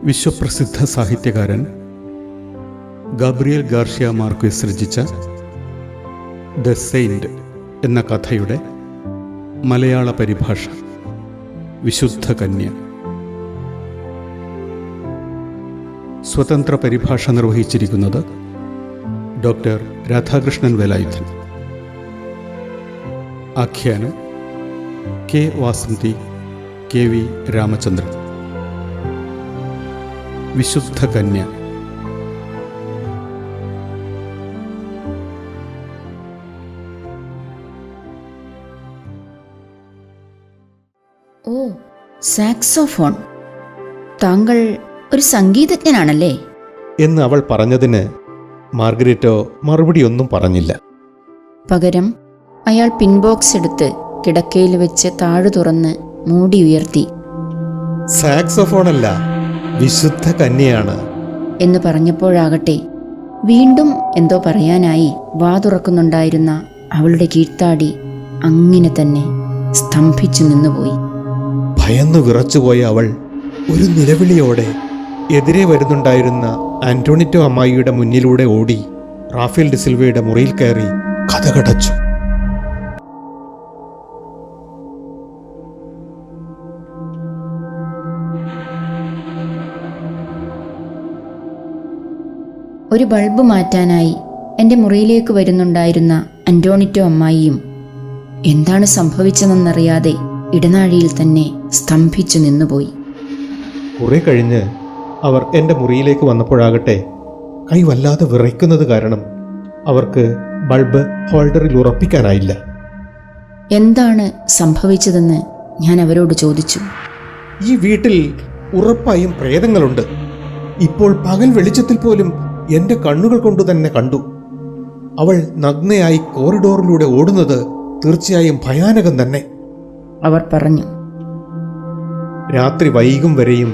വിശ്വപ്രസിദ്ധ സാഹിത്യകാരൻ Gabriel Garcia Marquez രചിച്ച the Saint എന്ന കഥയുടെ മലയാള പരിഭാഷ വിശുദ്ധ കന്യ. സ്വതന്ത്ര പരിഭാഷ നിർവഹിച്ചിരിക്കുന്നത് ഡോക്ടർ രാധാകൃഷ്ണൻ വേലായുധൻ. ആഖ്യാനം K Vasanthi, K V Ramachandran. വിശുദ്ധ കന്യ. ഓ, സാക്സോഫോൺ. താങ്കൾ ഒരു സംഗീതജ്ഞനാണല്ലേ എന്ന് അവൾ പറഞ്ഞതിന് മാർഗരറ്റോ മറുപടിയൊന്നും പറഞ്ഞില്ല. പകരം അയാൾ പിൻബോക്സ് എടുത്ത് കിടക്കയിൽ വെച്ച് താഴു തുറന്ന് മൂടി ഉയർത്തി. സാക്സോഫോണല്ല, വിശുദ്ധ കന്യയാണ് എന്ന് പറഞ്ഞപ്പോഴാകട്ടെ വീണ്ടും എന്തോ പറയാനായി വാ തുറക്കുന്നുണ്ടായിരുന്ന അവളുടെ കീഴ്ത്താടി അങ്ങനെ തന്നെ സ്തംഭിച്ചു നിന്നുപോയി. ഭയന്നു വിറച്ചുപോയ അവൾ ഒരു നിലവിളിയോടെ എതിരെ വരുന്നുണ്ടായിരുന്ന ആന്റോണിറ്റോ അമ്മായിയുടെ മുന്നിലൂടെ ഓടി റാഫേൽ ഡിസിൽവയുടെ മുറിയിൽ കയറി കതകടച്ചു. ഒരു ബൾബ് മാറ്റാനായി എൻ്റെ മുറിയിലേക്ക് വരുന്നുണ്ടായിരുന്ന അന്റോണിറ്റോ അമ്മായിയും എന്താണ് സംഭവിച്ചതെന്നറിയാതെ ഇടനാഴിയിൽ തന്നെ സ്തംഭിച്ചു നിന്നുപോയി. കുറെ കഴിഞ്ഞ് അവർ എൻ്റെ മുറിയിലേക്ക് വന്നപ്പോഴാകട്ടെ കൈ വല്ലാതെ വിറയ്ക്കുന്നത് കാരണം അവർക്ക് ബൾബ് ഹോൾഡറിൽ ഉറപ്പിക്കാനായില്ല. എന്താണ് സംഭവിച്ചതെന്ന് ഞാൻ അവരോട് ചോദിച്ചു. ഈ വീട്ടിൽ ഉറപ്പായും പ്രേതങ്ങളുണ്ട്. ഇപ്പോൾ പകൽ വെളിച്ചത്തിൽ പോലും എന്റെ കണ്ണുകൾ കൊണ്ടു തന്നെ കണ്ടു. അവൾ നഗ്നയായി കോറിഡോറിലൂടെ ഓടുന്നത് തീർച്ചയായും ഭയാനകം തന്നെ, അവർ പറഞ്ഞു. രാത്രി വൈകും വരെയും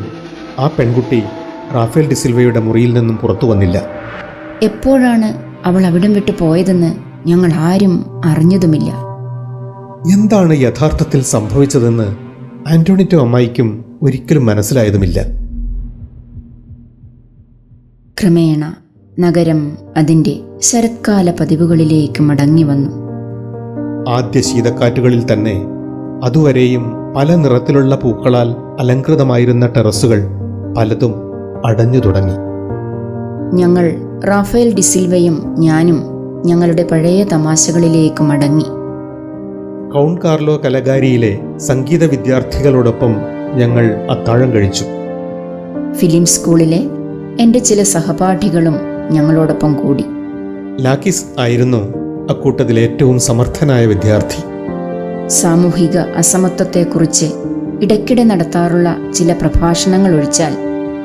ആ പെൺകുട്ടി റാഫേൽ ഡിസിൽവയുടെ മുറിയിൽ നിന്നും പുറത്തു വന്നില്ല. എപ്പോഴാണ് അവൾ അവിടം വിട്ടു പോയതെന്ന് ഞങ്ങൾ ആരും അറിഞ്ഞതുമില്ല. എന്താണ് യഥാർത്ഥത്തിൽ സംഭവിച്ചതെന്ന് ആന്റോണിറ്റോ അമ്മായിക്കും ഒരിക്കലും മനസ്സിലായതുമില്ല. ക്രമേണ നഗരം അതിൻ്റെ ശരത്കാല പതിവുകളിലേക്ക് മടങ്ങി വന്നു. ആദ്യ ശീതക്കാറ്റുകളിൽ തന്നെ അതുവരെയും പല നിറത്തിലുള്ള പൂക്കളാൽ അലങ്കൃതമായിരുന്ന ടെറസുകൾ പലതും അടഞ്ഞു തുടങ്ങി. ഞങ്ങൾ റാഫേൽ ഡിസിൽവയും ഞാനും ഞങ്ങളുടെ പഴയ തമാശകളിലേക്ക് മടങ്ങി. കൗണ്ട് കാർലോ കലഗാരിയിലെ സംഗീത വിദ്യാർത്ഥികളോടൊപ്പം ഞങ്ങൾ അത്താഴം കഴിച്ചു. ഫിലിം സ്കൂളിലെ എൻ്റെ ചില സഹപാഠികളും ഞങ്ങളോടൊപ്പം കൂടി. ലാക്കിസ് ആയിരുന്നു അക്കൂട്ടത്തിൽ ഏറ്റവും സമർത്ഥനായ വിദ്യാർത്ഥി. സാമൂഹിക അസമത്വത്തെക്കുറിച്ച് ഇടയ്ക്കിടെ നടത്താറുള്ള ചില പ്രഭാഷണങ്ങൾ ഒഴിച്ചാൽ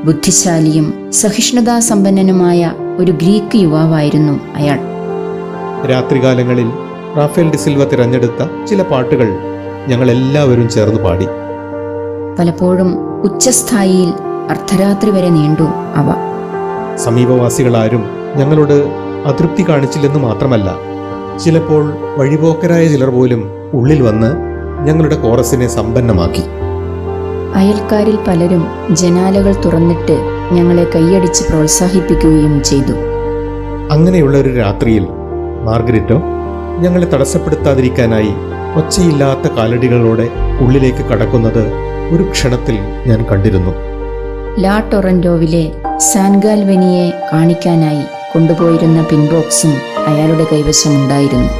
ബുദ്ധിശാലിയും സഹിഷ്ണുതാസമ്പന്നനുമായ ഒരു ഗ്രീക്ക് യുവാവായിരുന്നു അയാൾ. രാത്രികാലങ്ങളിൽ റാഫേൽ ഡിസിൽവ തിരഞ്ഞെടുത്ത ചില പാട്ടുകൾ ഞങ്ങളെല്ലാവരും ചേർന്ന് പാടി. പലപ്പോഴും ഉച്ചസ്ഥായിയിൽ അർദ്ധരാത്രി വരെ നീണ്ടു അവ. സമീപവാസികളാരും ഞങ്ങളോട് അതൃപ്തി കാണിച്ചില്ലെന്ന് മാത്രമല്ല, ചിലപ്പോൾ വഴിപോക്കരായ ചിലർ പോലും ഉള്ളിൽ വന്ന് ഞങ്ങളുടെ കോറസിനെ സമ്പന്നമാക്കി. അയൽക്കാരിൽ പലരും ജനാലകൾ തുറന്നിട്ട് ഞങ്ങളെ കൈയടിച്ച് പ്രോത്സാഹിപ്പിക്കുകയും ചെയ്തു. അങ്ങനെയുള്ള ഒരു രാത്രിയിൽ മാർഗരറ്റോ ഞങ്ങളെ തടസ്സപ്പെടുത്താതിരിക്കാനായി ഒച്ചയില്ലാത്ത കാലടികളോടെ ഉള്ളിലേക്ക് കടക്കുന്നത് ഒരു ക്ഷണത്തിൽ ഞാൻ കണ്ടിരുന്നു. ലാ ടൊറന്റോവിലെ സാൻഗാൽവെനിയെ കാണിക്കാനായി കൊണ്ടുപോയിരുന്ന പിൻബോക്സും അയാളുടെ കൈവശമുണ്ടായിരുന്നു.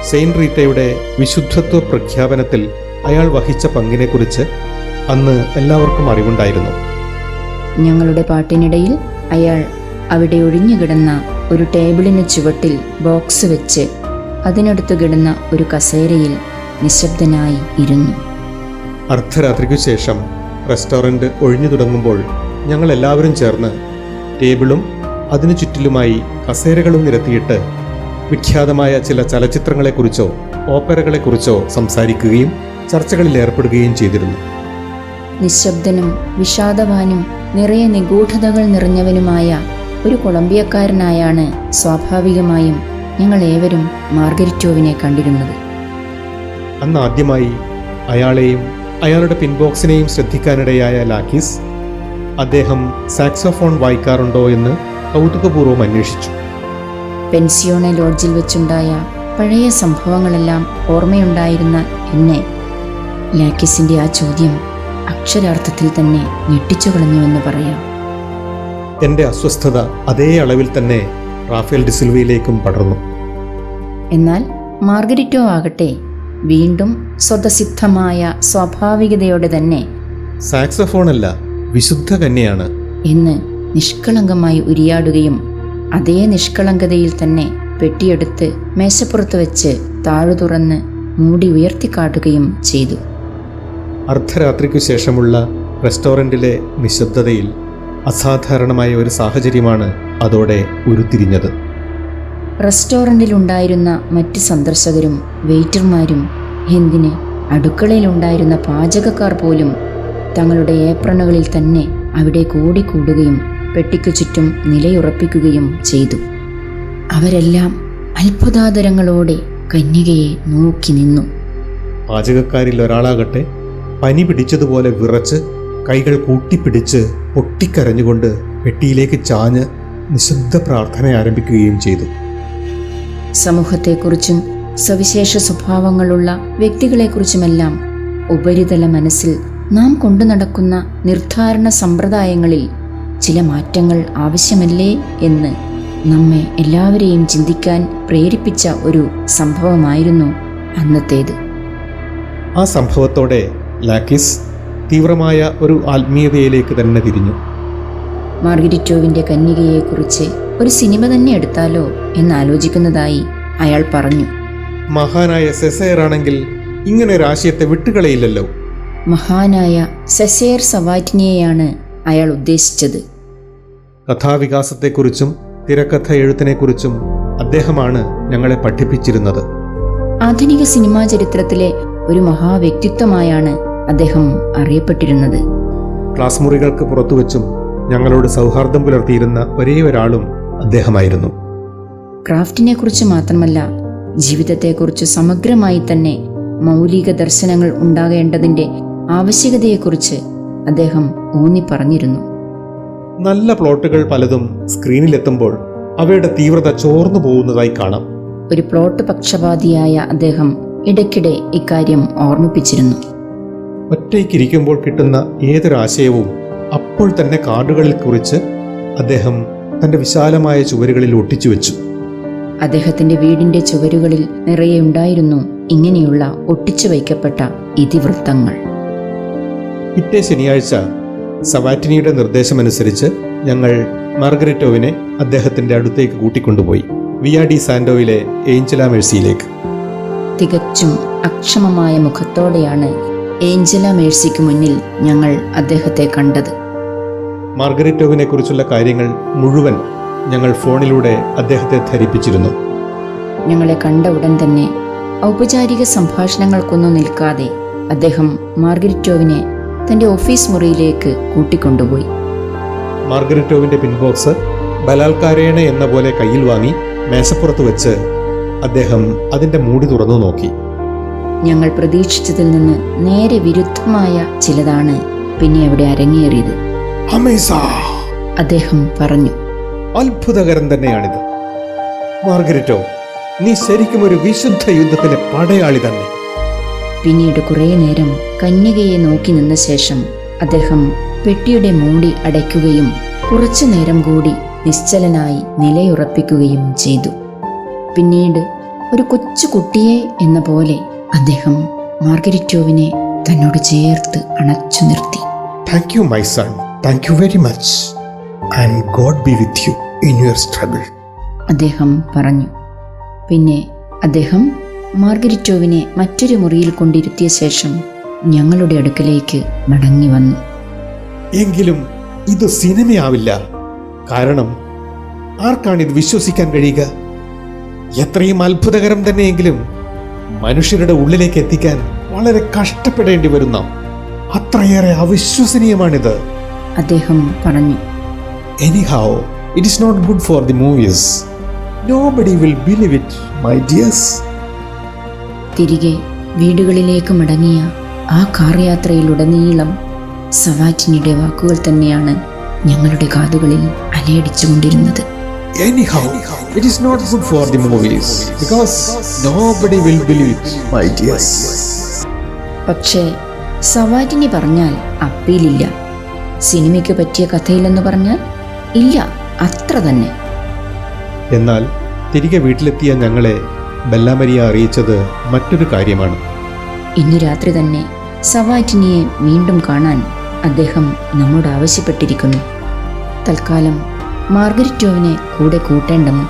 സെയിന്റ് റീറ്റയുടെ വിശുദ്ധത്വ പ്രഖ്യാപനത്തിൽ അയാൾ വഹിച്ച പങ്കിനെക്കുറിച്ച് അന്ന് എല്ലാവർക്കും അറിവുണ്ടായിരുന്നു. ഞങ്ങളുടെ പാട്ടിനിടയിൽ അയാൾ അവിടെ ഒഴിഞ്ഞുകിടന്ന ഒരു ടേബിളിന് ചുവട്ടിൽ ബോക്സ് വെച്ച് അതിനടുത്ത് കിടന്ന ഒരു കസേരയിൽ നിശബ്ദനായി ഇരുന്നു. അർദ്ധരാത്രിക്കു ശേഷം റെസ്റ്റോറൻറ്റ് ഒഴിഞ്ഞു തുടങ്ങുമ്പോൾ ഞങ്ങൾ എല്ലാവരും ചേർന്ന് ടേബിളും അതിനു ചുറ്റിലുമായി കസേരകളും നിരത്തിയിട്ട് വിഖ്യാതമായ ചില ചലച്ചിത്രങ്ങളെക്കുറിച്ചോ ഓപ്പറകളെക്കുറിച്ചോ സംസാരിക്കുകയും ചർച്ചകളിൽ ഏർപ്പെടുകയും ചെയ്തിരുന്നു. നിശബ്ദനും വിഷാദവാനും നിറയെ നിഗൂഢതകൾ നിറഞ്ഞവനുമായ ഒരു കൊളംബിയക്കാരനായാണ് സ്വാഭാവികമായും ഞങ്ങൾ ഏവരും മാർഗരിറ്റോവിനെ കണ്ടിരുന്നത്. അന്ന് ആദ്യമായി അയാളെയും അയാളുടെ പിൻബോക്സിനെയും ശ്രദ്ധിക്കാനിടയായ ലാക്കിസ് അദ്ദേഹം സാക്സോഫോൺ വായിക്കാറുണ്ടോ എന്ന് കൗതുകപൂർവ്വം അന്വേഷിച്ചു. പെൻസിയോണെ ലോഡ്ജിൽ വെച്ചുണ്ടായ പഴയ സംഭവങ്ങളെല്ലാം ഓർമ്മയുണ്ടായിരുന്ന എന്നെ ലാക്കിസിന്റെ ആ ചോദ്യം അക്ഷരാർത്ഥത്തിൽ തന്നെ ഞെട്ടിച്ചു കളഞ്ഞുവെന്ന് പറയാം. എൻ്റെ അസ്വസ്ഥത അതേ അളവിൽ തന്നെ റാഫേൽ ഡിസിൽവയിലേക്കും പടർന്നു. എന്നാൽ മാർഗരിറ്റോ ആകട്ടെ വീണ്ടും സ്വതസിദ്ധമായ സ്വാഭാവികതയോടെ തന്നെ സാക്സോഫോണല്ല, വിശുദ്ധ കന്യയാണ് എന്ന് നിഷ്കളങ്കമായി ഉരിയാടുകയും അതേ നിഷ്കളങ്കതയിൽ തന്നെ പെട്ടിയെടുത്ത് മേശപ്പുറത്ത് വെച്ച് താഴു തുറന്ന് മൂടി ഉയർത്തിക്കാട്ടുകയും ചെയ്തു. അർദ്ധരാത്രിക്കു ശേഷമുള്ള റെസ്റ്റോറൻറ്റിലെ നിശബ്ദതയിൽ അസാധാരണമായ ഒരു സാഹചര്യമാണ് അതോടെ ഉരുത്തിരിഞ്ഞത്. റെസ്റ്റോറൻറ്റിലുണ്ടായിരുന്ന മറ്റ് സന്ദർശകരും വെയിറ്റർമാരും, എന്തിന് അടുക്കളയിലുണ്ടായിരുന്ന പാചകക്കാർ പോലും തങ്ങളുടെ ഏപ്രണുകളിൽ തന്നെ അവിടെ കൂടിക്കൂടുകയും പെട്ടിക്കു ചുറ്റും നിലയുറപ്പിക്കുകയും ചെയ്തു. അവരെല്ലാം അത്ഭുതാതരങ്ങളോടെ കന്യകയെ നോക്കി നിന്നു. പാചകക്കാരിൽ ഒരാളാകട്ടെ പനി പിടിച്ചതുപോലെ വിറച്ച് കൈകൾ കൂട്ടിപ്പിടിച്ച് പൊട്ടിക്കരഞ്ഞുകൊണ്ട് പെട്ടിയിലേക്ക് ചാഞ്ഞ് നിശബ്ദ പ്രാർത്ഥന ആരംഭിക്കുകയും ചെയ്തു. സമൂഹത്തെക്കുറിച്ചും സവിശേഷ സ്വഭാവങ്ങളുള്ള വ്യക്തികളെക്കുറിച്ചുമെല്ലാം ഉപരിതല മനസ്സിൽ നാം കൊണ്ടു നടക്കുന്ന നിർദ്ധാരണ സമ്പ്രദായങ്ങളിൽ ചില മാറ്റങ്ങൾ ആവശ്യമല്ലേ എന്ന് നമ്മെ എല്ലാവരെയും ചിന്തിക്കാൻ പ്രേരിപ്പിച്ച ഒരു സംഭവമായിരുന്നു അന്നത്തേത്. ആ സംഭവത്തോടെ ലാക്കിസ് തീവ്രമായ ഒരു ആത്മീയതയിലേക്ക് തന്നെ തിരിഞ്ഞു. മാർഗരിറ്റോവിൻ്റെ കന്യകയെക്കുറിച്ച് ഒരു സിനിമ തന്നെ എടുത്താലോ എന്നാലോചിക്കുന്നതായി അയാൾ പറഞ്ഞു. മഹാനായ സെസയർ ആണെങ്കിൽ ഇങ്ങനെ ഒരു ആശയത്തെ വിട്ടുകളയില്ലല്ലോ. മഹാനായ സെസേർ സവാറ്റിനെയാണ് അയാൾ ഉദ്ദേശിച്ചത്. കഥാവികാസത്തെക്കുറിച്ചും തിരക്കഥ എഴുത്തിനെക്കുറിച്ചും അദ്ദേഹമാണ് ഞങ്ങളെ പഠിപ്പിച്ചിരുന്നത്. ആധുനിക സിനിമാ ചരിത്രത്തിലെ ഒരു മഹാവ്യക്തിത്വമായാണ് അദ്ദേഹം അറിയപ്പെട്ടിരുന്നത്. ക്ലാസ് മുറികൾക്ക് പുറത്തുവച്ചും ഞങ്ങളോട് സൗഹാർദ്ദം പുലർത്തിയിരുന്ന ഒരേ ഒരാളും അദ്ദേഹമായിരുന്നു. ക്രാഫ്റ്റിനെ കുറിച്ച് മാത്രമല്ല, ജീവിതത്തെക്കുറിച്ച് സമഗ്രമായി തന്നെ മൗലിക ദർശനങ്ങൾ ഉണ്ടാകേണ്ടതിൻ്റെ ആവശ്യകതയെക്കുറിച്ച് അദ്ദേഹം ഊന്നി പറഞ്ഞിരുന്നു. നല്ല പ്ലോട്ടുകൾ പലതും സ്ക്രീനിലെത്തുമ്പോൾ അവയുടെ തീവ്രത ചോർന്നു പോകുന്നതായി കാണാം. ഒരു പ്ലോട്ട് പക്ഷപാതിയായ അദ്ദേഹം ഇടയ്ക്കിടെ ഇക്കാര്യം ഓർമ്മിപ്പിച്ചിരുന്നു. ഒറ്റയ്ക്കിരിക്കുമ്പോൾ കിട്ടുന്ന ഏതൊരാശയവും അപ്പോൾ തന്നെ കാർഡുകളിൽ കുറിച്ച് അദ്ദേഹം തൻ്റെ വിശാലമായ ചുവരുകളിൽ ഒട്ടിച്ചു വെച്ചു. അദ്ദേഹത്തിന്റെ വീടിന്റെ ചുവരുകളിൽ നിറയെ ഉണ്ടായിരുന്നു ഇങ്ങനെയുള്ള ഒട്ടിച്ചു വയ്ക്കപ്പെട്ട ഇതിവൃത്തങ്ങൾ. പിറ്റേ ശനിയാഴ്ച സവാറ്റിനിയുടെ നിർദ്ദേശമനുസരിച്ച് ഞങ്ങൾ മാർഗരിറ്റോവിനെ അദ്ദേഹത്തിന്റെ അടുത്തേക്ക് കൂട്ടിക്കൊണ്ടുപോയി, വിയ ഡി സാന്റോയിലെ ഏഞ്ചല മേഴ്സിയിലേക്ക്. തികച്ചും അക്ഷമമായ മുഖത്തോടെയാണ് ഏഞ്ചല മേഴ്സിക്ക് മുന്നിൽ ഞങ്ങൾ അദ്ദേഹത്തെ കണ്ടത്. മാർഗരിറ്റോവിനെ കുറിച്ചുള്ള കാര്യങ്ങൾ മുഴുവൻ ഞങ്ങൾ ഫോണിലൂടെ അദ്ദേഹത്തെ ധരിപ്പിച്ചിരുന്നു. ഞങ്ങളെ കണ്ട ഉടൻ തന്നെ ഔപചാരിക സംഭാഷണങ്ങൾക്കൊന്നും നിൽക്കാതെ അദ്ദേഹം മാർഗരിറ്റോവിനെ തന്റെ ഓഫീസ് മുറിയിലേക്ക് കൂട്ടിക്കൊണ്ടുപോയി. മാർഗരിറ്റോവിന്റെ പിൻബോക്സ് ബലാത്കാരേണ എന്ന പോലെ കയ്യിൽ വാങ്ങി മേശപ്പുറത്ത് വെച്ച് അദ്ദേഹം അതിന്റെ മൂടി തുറന്നു നോക്കി. ഞങ്ങൾ പ്രതീക്ഷിച്ചതിൽ നിന്ന് നേരെ വിരുദ്ധമായ ചിലതാണ് പിന്നെ അവിടെ അരങ്ങേറിയത്. അദ്ദേഹം പറഞ്ഞു. അത്ഭുതകരം തന്നെയാണിത്. മാർഗരിറ്റോ, നീ ശരിക്കും ഒരു വിശുദ്ധ യുദ്ധത്തിലെ പടയാളി തന്നെ. പിന്നീട് കുറേ നേരം കന്യകയെ നോക്കി നിന്ന ശേഷം അദ്ദേഹം പെട്ടിയുടെ മൂടി അടയ്ക്കുകയും കുറച്ചു നേരം കൂടി നിശ്ചലനായി നിലയുറപ്പിക്കുകയും ചെയ്തു. പിന്നീട് ഒരു കൊച്ചു കുട്ടിയെ എന്ന പോലെ അദ്ദേഹം മാർഗരിറ്റോവിനെ തന്നോട് ചേർത്ത് അണച്ചു നിർത്തി. Thank you my son, thank you very much, and God B with you in your struggle, അദ്ദേഹം പറഞ്ഞു. പിന്നെ അദ്ദേഹം മാർഗരിറ്റോവിനെ മറ്റൊരു മുറിയിൽ കൊണ്ടിരുത്തിയ ശേഷം ഞങ്ങളുടെ അടുക്കലേക്ക് മടങ്ങി വന്നു. എങ്കിലും ഇത് സിനിമയാവില്ല. കാരണം ആർക്കാണിത് വിശ്വസിക്കാൻ കഴിയുക? എത്രയും അത്ഭുതകരം തന്നെയെങ്കിലും മനുഷ്യരുടെ ഉള്ളിലേക്ക് എത്തിക്കാൻ വളരെ കഷ്ടപ്പെടേണ്ടി വരുന്ന അത്രയേറെ അവിശ്വസനീയമാണിത്, അദ്ദേഹം പറഞ്ഞു. Anyhow, it is not good for the movies. Nobody will believe it, my dears. തിരികെ വീടുകളിലേക്ക് മടങ്ങിയ ആ കാർ യാത്രയിലുടനീളം സവാറ്റിനിയുടെ വാക്കുകൾ തന്നെയാണ് ഞങ്ങളുടെ കാതുകളിൽ അലയടിച്ചുകൊണ്ടിരുന്നത്. Anyhow, it is not good for the movies because nobody will believe it, my dears. പക്ഷേ സവാറ്റിനി പറഞ്ഞാൽ അപ്പീലില്ല. സിനിമയ്ക്ക് പറ്റിയ കഥയില്ലെന്ന് പറഞ്ഞാൽ ഇല്ല, അത്ര തന്നെ. എന്നാൽ തിരികെ വീട്ടിലെത്തിയ ഞങ്ങളെ ബെല്ലാമരിയ അറിയിച്ചത് മറ്റൊരു കാര്യമാണ്. ഇന്ന് രാത്രി തന്നെ സവാറ്റിനിയെ വീണ്ടും കാണാൻ അദ്ദേഹം നമ്മോട് ആവശ്യപ്പെട്ടിരിക്കുന്നു. തൽക്കാലം മാർഗരിറ്റോവിനെ കൂടെ കൂട്ടേണ്ടെന്ന്.